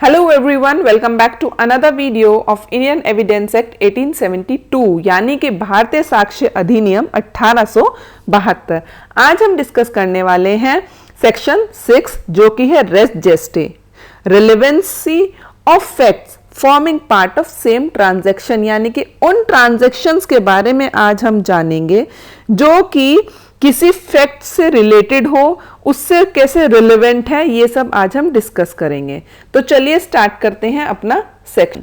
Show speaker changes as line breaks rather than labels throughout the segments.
Hello everyone, welcome back to another video of Indian evidence act 1872 यानी कि भारतीय साक्ष्य अधिनियम 1872। आज हम डिस्कस करने वाले हैं सेक्शन 6 जो कि है res gestae, relevancy of facts forming part of same transaction, यानी कि उन ट्रांजैक्शंस के बारे में आज हम जानेंगे जो कि किसी फैक्ट से रिलेटेड हो, उससे कैसे रिलेवेंट है, ये सब आज हम डिस्कस करेंगे। तो चलिए स्टार्ट करते हैं अपना सेक्शन।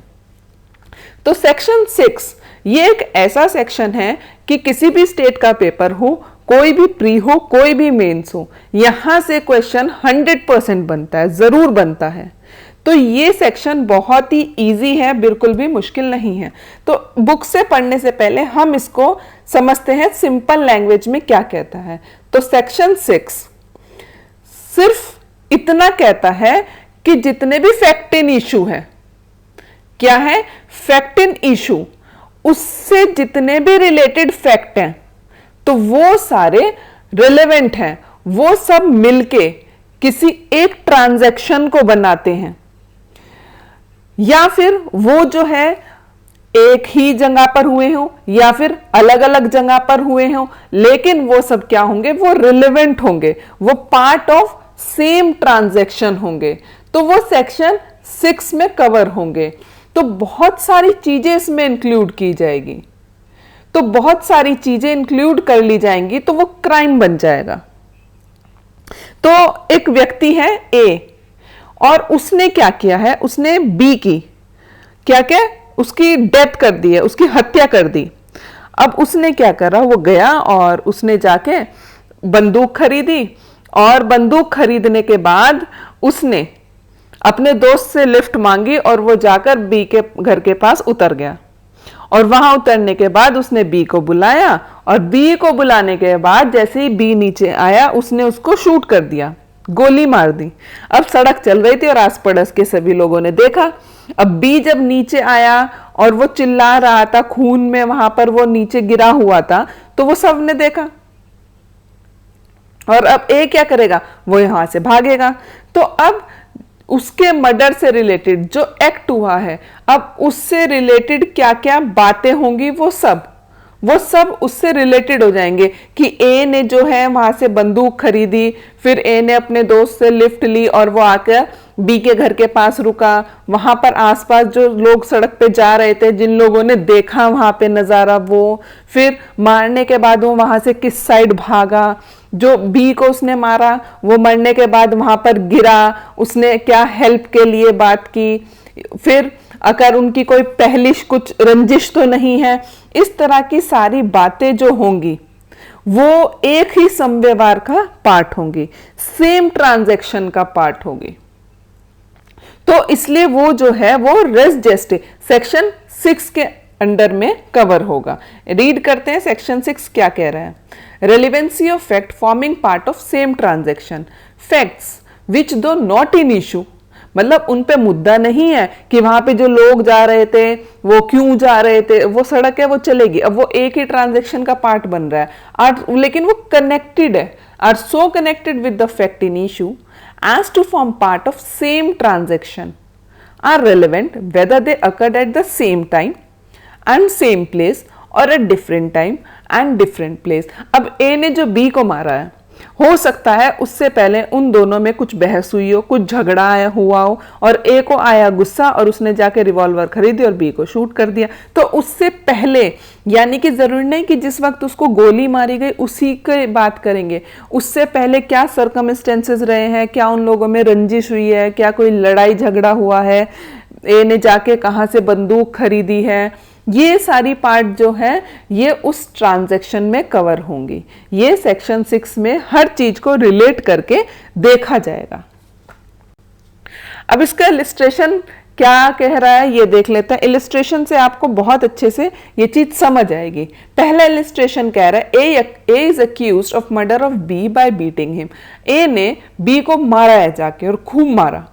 तो सेक्शन 6 ये एक ऐसा सेक्शन है कि किसी भी स्टेट का पेपर हो, कोई भी प्री हो, कोई भी मेंस हो, यहां से क्वेश्चन 100% बनता है, जरूर बनता है। तो ये सेक्शन बहुत ही इजी है, बिल्कुल भी मुश्किल नहीं है। तो बुक से पढ़ने से पहले हम इसको समझते हैं सिंपल लैंग्वेज में क्या कहता है। तो सेक्शन 6 सिर्फ इतना कहता है कि जितने भी फैक्ट इन इशू है, क्या है फैक्ट इन इशू, उससे जितने भी रिलेटेड फैक्ट हैं तो वो सारे रिलेवेंट हैं, वो सब मिलके किसी एक ट्रांजैक्शन को बनाते हैं, या फिर वो जो है एक ही जगह पर हुए हो या फिर अलग अलग जगह पर हुए हो, लेकिन वो सब क्या होंगे, वो रिलेवेंट होंगे, वो पार्ट ऑफ सेम ट्रांजैक्शन होंगे। तो वो सेक्शन 6 में कवर होंगे। तो बहुत सारी चीजें इसमें इंक्लूड की जाएगी, तो बहुत सारी चीजें इंक्लूड कर ली जाएंगी, तो वो क्राइम बन जाएगा। तो एक व्यक्ति है ए और उसने क्या किया है, उसने बी की क्या क्या उसकी डेथ कर दी है, उसकी हत्या कर दी। अब उसने क्या करा, वो गया और उसने जाके बंदूक खरीदी, और बंदूक खरीदने के बाद उसने अपने दोस्त से लिफ्ट मांगी और वो जाकर बी के घर के पास उतर गया। और वहां उतरने के बाद उसने बी को बुलाया, और बी को बुलाने के बाद जैसे ही बी नीचे आया उसने उसको शूट कर दिया, गोली मार दी। अब सड़क चल रही थी और आस पड़ोस के सभी लोगों ने देखा। अब बी जब नीचे आया और वो चिल्ला रहा था, खून में वहां पर वो नीचे गिरा हुआ था, तो वो सब ने देखा। और अब ए क्या करेगा, वो यहां से भागेगा। तो अब उसके मर्डर से रिलेटेड जो एक्ट हुआ है, अब उससे रिलेटेड क्या क्या बातें होंगी, वो सब उससे रिलेटेड हो जाएंगे कि ए ने जो है वहां से बंदूक खरीदी, फिर ए ने अपने दोस्त से लिफ्ट ली और वो आकर बी के घर के पास रुका। वहां पर आसपास जो लोग सड़क पे जा रहे थे, जिन लोगों ने देखा वहां पे नजारा, वो फिर मारने के बाद वो वहां से किस साइड भागा, जो बी को उसने मारा वो मरने के बाद वहां पर गिरा, उसने क्या हेल्प के लिए बात की, फिर अगर उनकी कोई पहली कुछ रंजिश तो नहीं है, इस तरह की सारी बातें जो होंगी वो एक ही समव्यवहार का पार्ट होंगी, सेम ट्रांजैक्शन का पार्ट होगी। तो इसलिए वो जो है वो रेस जेस्टे सेक्शन 6 के अंडर में कवर होगा। रीड करते हैं सेक्शन 6 क्या कह रहा है। Relevancy of fact forming part of same transaction, facts which दो नॉट इन इशू, मतलब उन पे मुद्दा नहीं है कि वहां पे जो लोग जा रहे थे वो क्यों जा रहे थे, वो सड़क है वो चलेगी, अब वो एक ही ट्रांजैक्शन का पार्ट बन रहा है, लेकिन वो कनेक्टेड है, are so connected with the fact in issue as to form part of same transaction, are relevant whether they occurred at the same time and same place or at different time and different place। अब A ने जो B को मारा है, हो सकता है उससे पहले उन दोनों में कुछ बहस हुई हो, कुछ झगड़ा हुआ हो, और ए को आया गुस्सा और उसने जाके रिवॉल्वर खरीदी और बी को शूट कर दिया। तो उससे पहले, यानी कि जरूरी नहीं कि जिस वक्त उसको गोली मारी गई उसी की बात करेंगे, उससे पहले क्या सर्कमस्टेंसेस रहे हैं, क्या उन लोगों में रंजिश हुई है, क्या कोई लड़ाई झगड़ा हुआ है, ए ने जाके कहां से बंदूक खरीदी है, ये सारी पार्ट जो है ये उस ट्रांजैक्शन में कवर होंगी। ये सेक्शन 6 में हर चीज को रिलेट करके देखा जाएगा। अब इसका इलिस्ट्रेशन क्या कह रहा है ये देख लेते हैं। इलिस्ट्रेशन से आपको बहुत अच्छे से ये चीज समझ आएगी। पहला इलिस्ट्रेशन कह रहा है A is accused of murder of B by beating him. A ने बी को मारा है जाके और खूब मारा।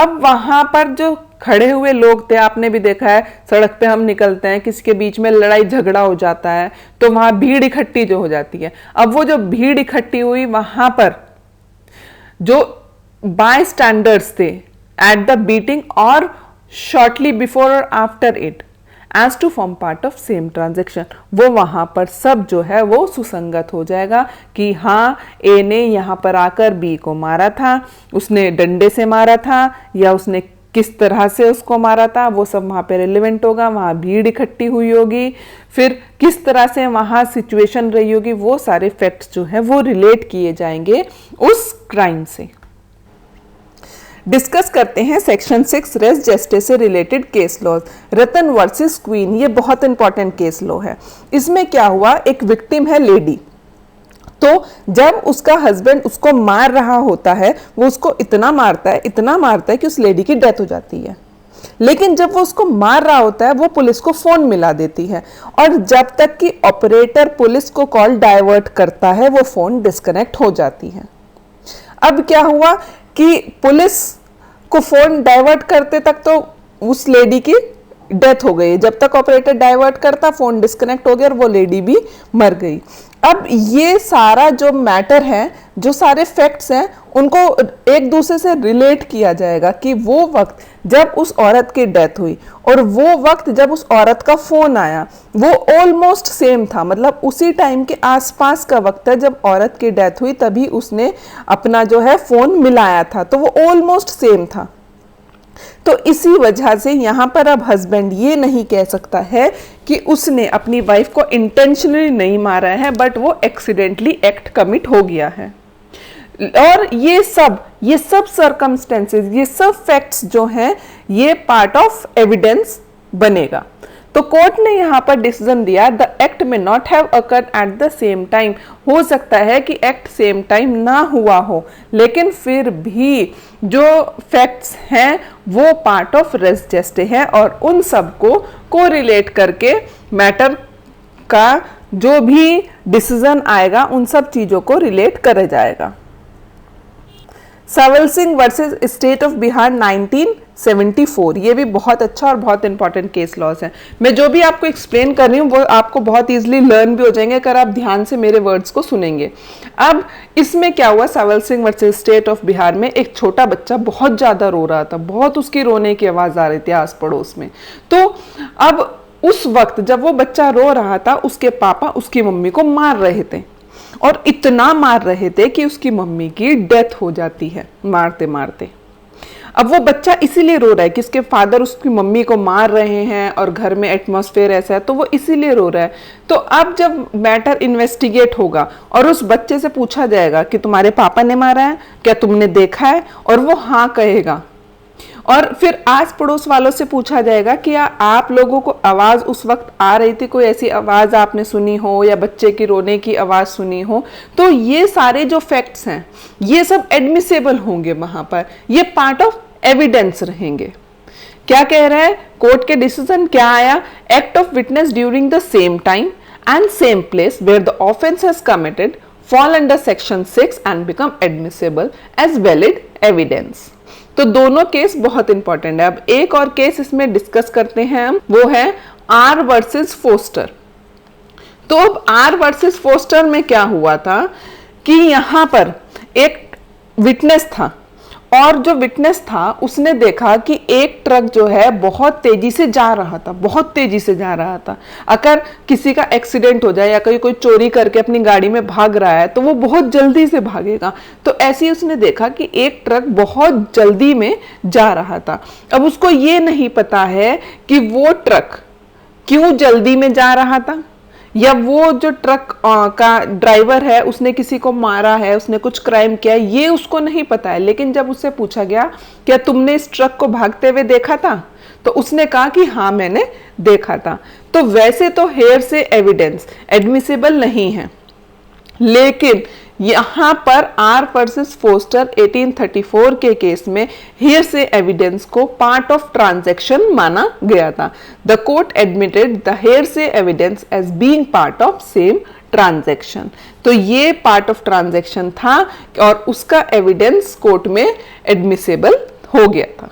अब वहां पर जो खड़े हुए लोग थे, आपने भी देखा है सड़क पे हम निकलते हैं, किसी के बीच में लड़ाई झगड़ा हो जाता है तो वहां भीड़ इकट्ठी जो हो जाती है। अब वो जो भीड़ इकट्ठी हुई, वहां पर जो बाय स्टैंडर्ड्स थे, at the beating or shortly before or after it as to form part of same transaction। वो वहां पर सब जो है वो सुसंगत हो जाएगा कि हाँ ए ने यहाँ पर आकर बी को मारा था, उसने डंडे से मारा था या उसने किस तरह से उसको मारा था, वो सब वहां पे रिलेवेंट होगा। वहां भीड़ इकट्ठी हुई होगी, फिर किस तरह से वहां सिचुएशन रही होगी, वो सारे फैक्ट्स जो है वो रिलेट किए जाएंगे उस क्राइम से। डिस्कस करते हैं सेक्शन 6 रेस जेस्टे से रिलेटेड केस लॉज। रतन वर्सेस क्वीन, ये बहुत इंपॉर्टेंट केस लॉ है। इसमें क्या हुआ, एक विक्टिम है लेडी, तो जब उसका हस्बैंड उसको मार रहा होता है, वो उसको इतना मारता है कि उस लेडी की डेथ हो जाती है। लेकिन जब वो उसको मार रहा होता है, वो पुलिस को फोन मिला देती है, और जब तक कि ऑपरेटर पुलिस को कॉल डाइवर्ट करता है, वो फोन डिस्कनेक्ट हो जाती है। अब क्या हुआ कि पुलिस को फोन डाइवर्ट करते तक तो उस लेडी की डेथ हो गई, जब तक ऑपरेटर डाइवर्ट करता फोन डिस्कनेक्ट हो गया और वो लेडी भी मर गई। अब ये सारा जो मैटर है, जो सारे फैक्ट्स हैं, उनको एक दूसरे से रिलेट किया जाएगा कि वो वक्त जब उस औरत की डेथ हुई और वो वक्त जब उस औरत का फोन आया, वो ऑलमोस्ट सेम था। मतलब उसी टाइम के आसपास का वक्त है जब औरत की डेथ हुई, तभी उसने अपना जो है फोन मिलाया था, तो वो ऑलमोस्ट सेम था। तो इसी वजह से यहां पर अब हस्बैंड ये नहीं कह सकता है कि उसने अपनी वाइफ को इंटेंशनली नहीं मारा है, बट वो एक्सीडेंटली एक्ट कमिट हो गया है। और ये सब सर्कमस्टेंसेस, ये सब फैक्ट्स जो हैं, ये पार्ट ऑफ एविडेंस बनेगा। तो कोर्ट ने यहां पर डिसीजन दिया, द एक्ट में not have occurred at the same time. हो सकता है कि एक्ट सेम टाइम ना हुआ हो, लेकिन फिर भी जो फैक्ट्स हैं वो पार्ट ऑफ रेस जेस्टे है, और उन सबको कोरिलेट करके मैटर का जो भी डिसीजन आएगा, उन सब चीजों को रिलेट करा जाएगा। Sawal Singh versus State of Bihar 1974, ये भी बहुत अच्छा और बहुत इंपॉर्टेंट केस लॉस है। मैं जो भी आपको एक्सप्लेन कर रही हूँ वो आपको बहुत इजीली लर्न भी हो जाएंगे अगर आप ध्यान से मेरे वर्ड्स को सुनेंगे। अब इसमें क्या हुआ, Sawal Singh versus State of Bihar में एक छोटा बच्चा बहुत ज्यादा रो रहा था, बहुत उसकी रोने की आवाज आ रही थी आस पड़ोस में। तो अब उस वक्त जब वो बच्चा रो रहा था, उसके पापा उसकी मम्मी को मार रहे थे, और इतना मार रहे थे कि उसकी मम्मी की डेथ हो जाती है मारते मारते। अब वो बच्चा इसीलिए रो रहा है कि उसके फादर उसकी मम्मी को मार रहे हैं और घर में एटमॉस्फेयर ऐसा है, तो वो इसीलिए रो रहा है। तो अब जब मैटर इन्वेस्टिगेट होगा और उस बच्चे से पूछा जाएगा कि तुम्हारे पापा ने मारा है, क्या तुमने देखा है, और वो हाँ कहेगा, और फिर आस पड़ोस वालों से पूछा जाएगा कि आप लोगों को आवाज उस वक्त आ रही थी, कोई ऐसी आवाज आपने सुनी हो या बच्चे की रोने की आवाज सुनी हो, तो ये सारे जो फैक्ट्स हैं ये सब एडमिसेबल होंगे वहां पर, ये पार्ट ऑफ एविडेंस रहेंगे। क्या कह रहा है कोर्ट के डिसीजन, क्या आया, act of witness during the same time and same place where the offence has committed fall under section 6 and become admissible as valid evidence. तो दोनों केस बहुत इंपॉर्टेंट है। अब एक और केस इसमें डिस्कस करते हैं हम, वो है आर वर्सेस फोस्टर। तो अब आर वर्सेस फोस्टर में क्या हुआ था कि यहां पर एक विटनेस था, और जो विटनेस था उसने देखा कि एक ट्रक जो है बहुत तेजी से जा रहा था। अगर किसी का एक्सीडेंट हो जाए या कोई चोरी करके अपनी गाड़ी में भाग रहा है तो वो बहुत जल्दी से भागेगा, तो ऐसे ही उसने देखा कि एक ट्रक बहुत जल्दी में जा रहा था। अब उसको ये नहीं पता है कि वो ट्रक क्यों जल्दी में जा रहा था, या वो जो ट्रक का ड्राइवर है उसने किसी को मारा है, उसने कुछ क्राइम किया, ये उसको नहीं पता है। लेकिन जब उससे पूछा गया क्या तुमने इस ट्रक को भागते हुए देखा था, तो उसने कहा कि हाँ मैंने देखा था। तो वैसे तो हेयर से एविडेंस एडमिसिबल नहीं है, लेकिन यहां पर आर वर्सेस फोस्टर 1834 के केस में हियर से एविडेंस को पार्ट ऑफ ट्रांजैक्शन माना गया था। The court admitted the hearsay evidence as being part of same transaction. तो ये पार्ट ऑफ ट्रांजैक्शन था और उसका एविडेंस कोर्ट में एडमिसेबल हो गया था।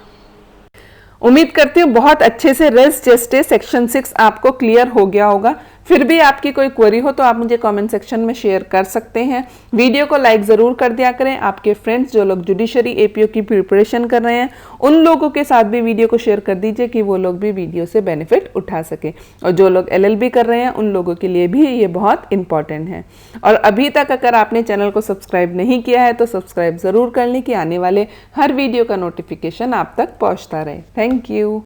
उम्मीद करती हूँ बहुत अच्छे से रेस जेस्टे सेक्शन 6 आपको क्लियर हो गया होगा। फिर भी आपकी कोई क्वेरी हो तो आप मुझे कमेंट सेक्शन में शेयर कर सकते हैं। वीडियो को लाइक ज़रूर कर दिया करें। आपके फ्रेंड्स जो लोग जुडिशरी एपीओ की प्रिपरेशन कर रहे हैं उन लोगों के साथ भी वीडियो को शेयर कर दीजिए कि वो लोग भी वीडियो से बेनिफिट उठा सके, और जो लोग एलएलबी कर रहे हैं उन लोगों के लिए भी ये बहुत इंपॉर्टेंट है। और अभी तक अगर आपने चैनल को सब्सक्राइब नहीं किया है तो सब्सक्राइब ज़रूर कर लें कि आने वाले हर वीडियो का नोटिफिकेशन आप तक पहुँचता रहे। Thank you.